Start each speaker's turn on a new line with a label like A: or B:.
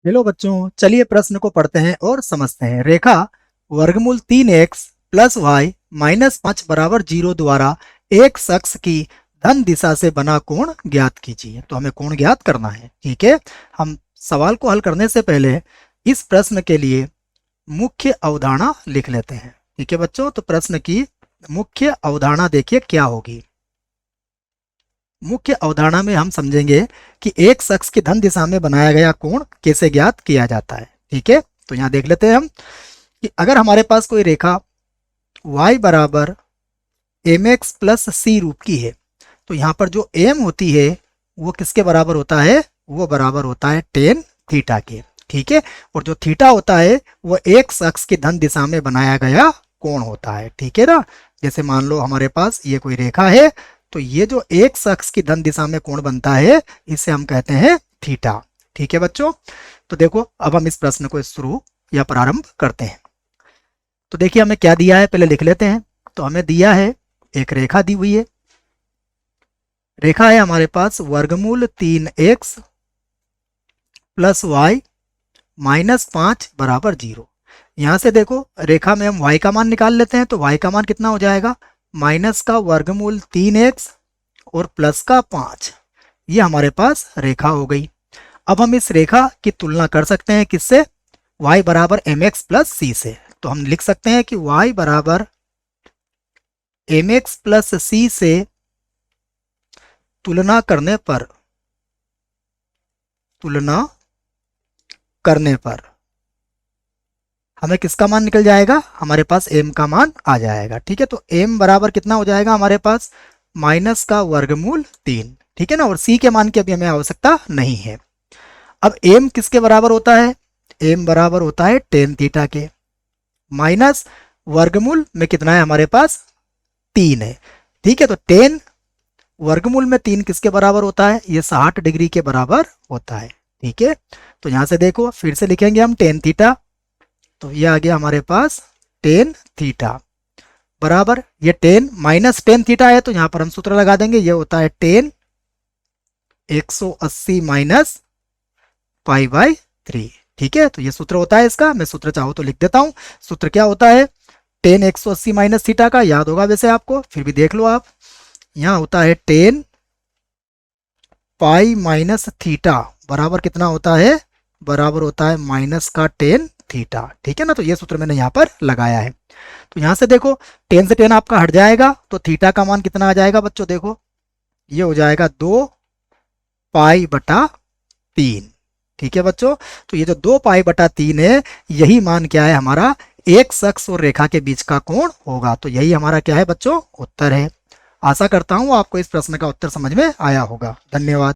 A: Hello बच्चों, चलिए प्रश्न को पढ़ते हैं और समझते हैं। रेखा वर्गमूल 3x प्लस वाई माइनस 5 बराबर 0 द्वारा एक शख्स की धन दिशा से बना कोण ज्ञात कीजिए। तो हमें कोण ज्ञात करना है। ठीक है, हम सवाल को हल करने से पहले इस प्रश्न के लिए मुख्य अवधारणा लिख लेते हैं। ठीक है बच्चों, तो प्रश्न की मुख्य अवधारणा देखिए क्या होगी। मुख्य अवधारणा में हम समझेंगे कि एक शख्स की धन दिशा में बनाया गया कोण कैसे ज्ञात किया जाता है। ठीक है, तो यहां देख लेते हैं हम कि अगर हमारे पास कोई रेखा y बराबर एम एक्स प्लस सी रूप की है, तो यहाँ पर जो m होती है वो किसके बराबर होता है? वो बराबर होता है टेन थीटा के। ठीक है, और जो थीटा होता है वो एक शख्स की धन दिशा में बनाया गया कोण होता है। ठीक है ना, जैसे मान लो हमारे पास ये कोई रेखा है, तो ये जो एक शख्स की धन दिशा में कोण बनता है इसे हम कहते हैं थीटा। ठीक है बच्चों, तो देखो अब हम इस प्रश्न को शुरू या प्रारंभ करते हैं। तो देखिए हमें क्या दिया है, पहले लिख लेते हैं। तो हमें दिया है एक रेखा दी हुई है। रेखा है हमारे पास वर्गमूल 3x प्लस वाई माइनस 5 बराबर 0। यहां से देखो रेखा में हम y का मान निकाल लेते हैं। तो y का मान कितना हो जाएगा? माइनस का वर्गमूल 3x और प्लस का 5। ये हमारे पास रेखा हो गई। अब हम इस रेखा की तुलना कर सकते हैं किससे? y बराबर एम एक्स प्लस सी से। तो हम लिख सकते हैं कि y बराबर एम एक्स प्लस सी से तुलना करने पर हमें किसका मान निकल जाएगा? हमारे पास m का मान आ जाएगा। ठीक है, तो m बराबर कितना हो जाएगा हमारे पास? माइनस का वर्गमूल 3। ठीक है ना, और c के मान की अभी हमें आवश्यकता नहीं है। अब m किसके बराबर होता है? m बराबर होता है टेन थीटा के। माइनस वर्गमूल में कितना है हमारे पास? 3 है। ठीक है, तो टेन वर्गमूल में 3 किसके बराबर होता है? ये 60 डिग्री के बराबर होता है। ठीक है, तो यहां से देखो फिर से लिखेंगे हम टेन थीटा। तो ये आ गया हमारे पास टेन थीटा बराबर, ये टेन माइनस टेन थीटा है तो यहां पर हम सूत्र लगा देंगे। ये होता है टेन 180 माइनस पाई बाई 3। ठीक है, तो ये सूत्र होता है इसका। मैं सूत्र चाहो तो लिख देता हूं। सूत्र क्या होता है? टेन 180 माइनस थीटा का याद होगा वैसे आपको, फिर भी देख लो आप। यहां होता है टेन पाई माइनस थीटा बराबर कितना होता है? बराबर होता है माइनस का टेन थीटा। ठीक है ना, तो ये सूत्र मैंने यहाँ पर लगाया है। तो यहाँ से देखो टेन से टेन आपका हट जाएगा तो थीटा का मान कितना आ जाएगा बच्चों? देखो ये हो जाएगा 2 पाई बटा 3। ठीक है बच्चों, तो ये जो 2 पाई बटा 3 है यही मान क्या है हमारा? एक शख्स और रेखा के बीच का कोण होगा। तो यही हमारा क्या है बच्चों? उत्तर है। आशा करता हूं आपको इस प्रश्न का उत्तर समझ में आया होगा। धन्यवाद।